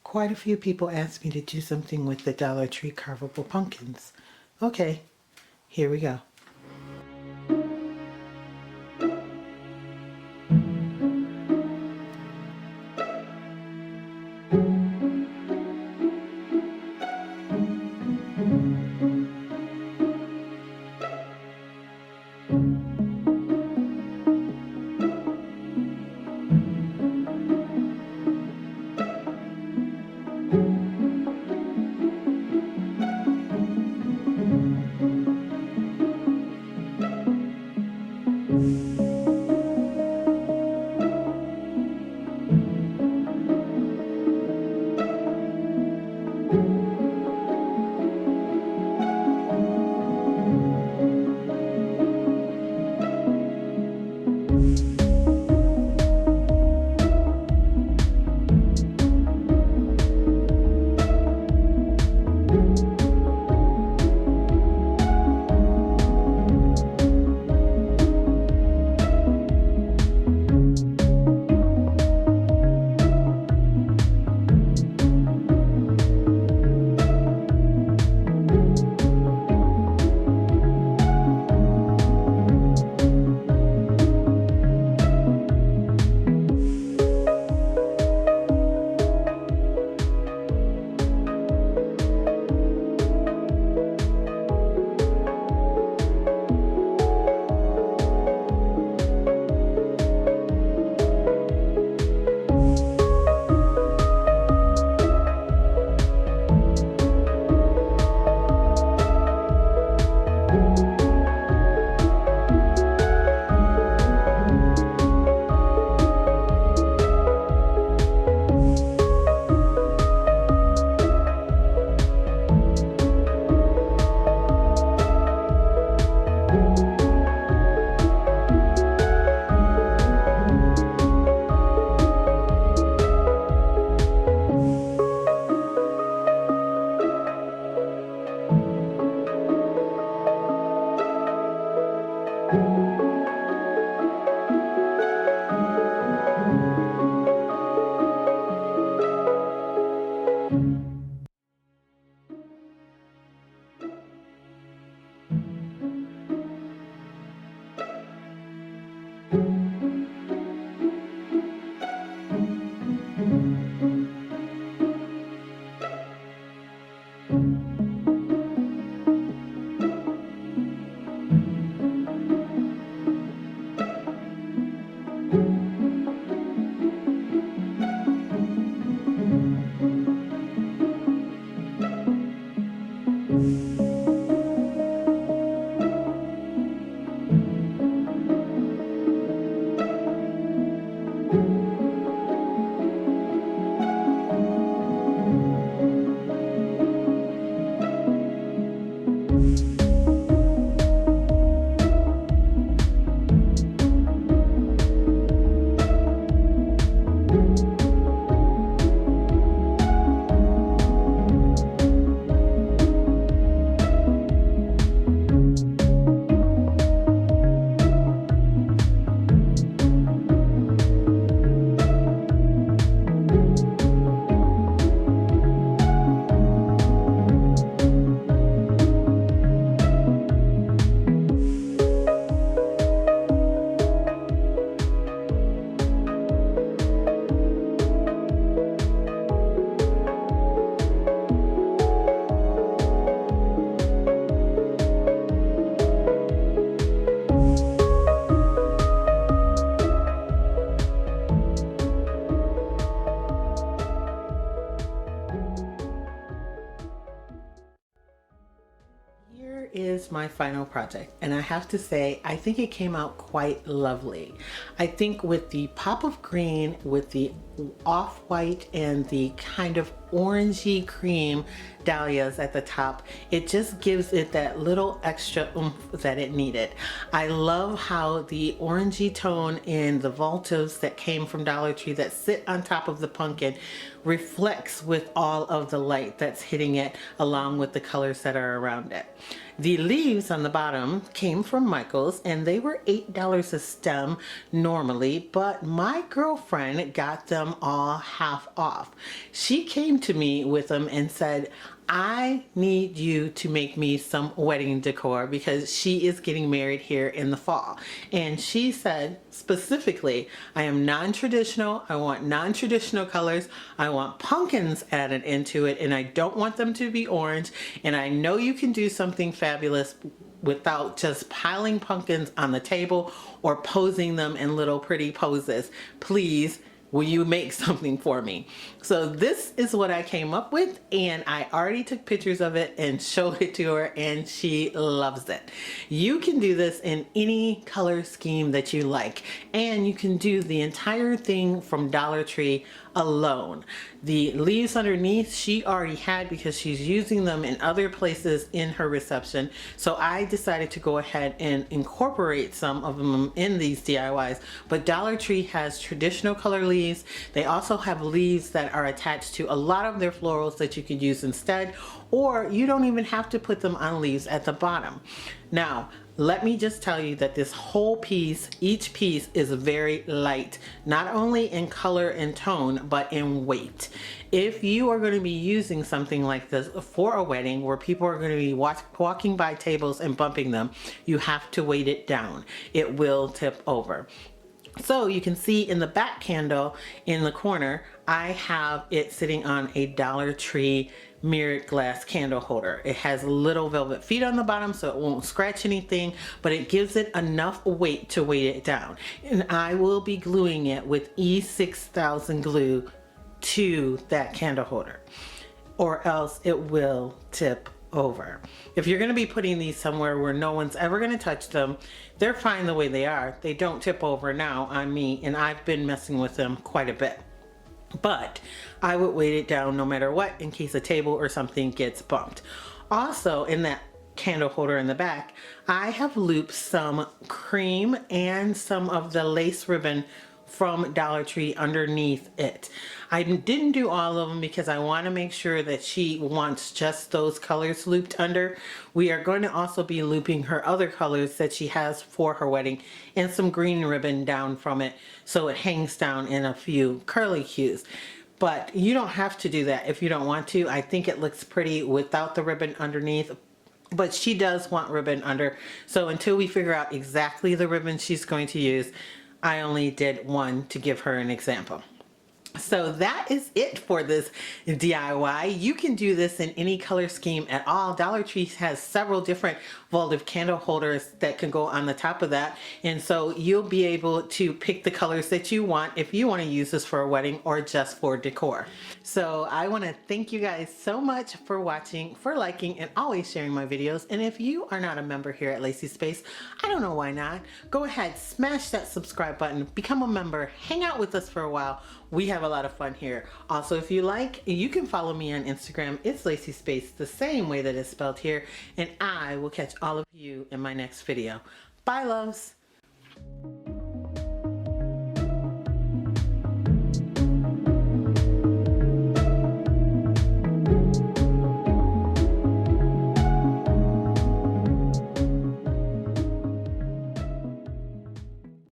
Quite a few people asked me to do something with the Dollar Tree carvable pumpkins. Okay, here we go. Is my final project, and I have to say I think it came out quite lovely. I think with the pop of green, with the off-white and the kind of orangey cream dahlias at the top, it just gives it that little extra oomph that it needed. I love how the orangey tone in the voltos that came from Dollar Tree that sit on top of the pumpkin reflects with all of the light that's hitting it along with the colors that are around it. The leaves on the bottom came from Michael's and they were $8 a stem normally, but my girlfriend got them all half off. She came to me with them and said, I need you to make me some wedding decor because she is getting married here in the fall. And she said specifically, I am non-traditional. I want non-traditional colors. I want pumpkins added into it and I don't want them to be orange. And I know you can do something fabulous without just piling pumpkins on the table or posing them in little pretty poses. Please, will you make something for me? So this is what I came up with, and I already took pictures of it and showed it to her and she loves it. You can do this in any color scheme that you like, and you can do the entire thing from Dollar Tree alone. The leaves underneath she already had because she's using them in other places in her reception. So I decided to go ahead and incorporate some of them in these DIYs. But Dollar Tree has traditional color leaves. They also have leaves that are attached to a lot of their florals that you could use instead, or you don't even have to put them on leaves at the bottom. Now, let me just tell you that this whole piece, each piece is very light, not only in color and tone, but in weight. If you are going to be using something like this for a wedding where people are going to be walking by tables and bumping them, you have to weight it down. It will tip over. So you can see in the back candle in the corner, I have it sitting on a Dollar Tree mirrored glass candle holder. It has little velvet feet on the bottom so it won't scratch anything, but it gives it enough weight to weight it down. And I will be gluing it with E6000 glue to that candle holder, or else it will tip over. If you're going to be putting these somewhere where no one's ever going to touch them, they're fine the way they are. They don't tip over now on me, and I've been messing with them quite a bit. But I would weight it down no matter what in case a table or something gets bumped. Also, in that candle holder in the back, I have looped some cream and some of the lace ribbon from Dollar Tree underneath it. I didn't do all of them because I want to make sure that she wants just those colors looped under. We are going to also be looping her other colors that she has for her wedding and some green ribbon down from it so it hangs down in a few curly cues. But you don't have to do that if you don't want to. I think it looks pretty without the ribbon underneath, but she does want ribbon under. So until we figure out exactly the ribbon she's going to use, I only did one to give her an example. So that is it for this DIY. You can do this in any color scheme at all. Dollar Tree has several different votive candle holders that can go on the top of that. And so you'll be able to pick the colors that you want if you want to use this for a wedding or just for decor. So I want to thank you guys so much for watching, for liking, and always sharing my videos. And if you are not a member here at Lacy Space, I don't know why not. Go ahead, smash that subscribe button, become a member, hang out with us for a while. We have a lot of fun here. Also, if you like, you can follow me on Instagram. It's Lacy Space, the same way that it's spelled here. And I will catch all of you in my next video. Bye, loves.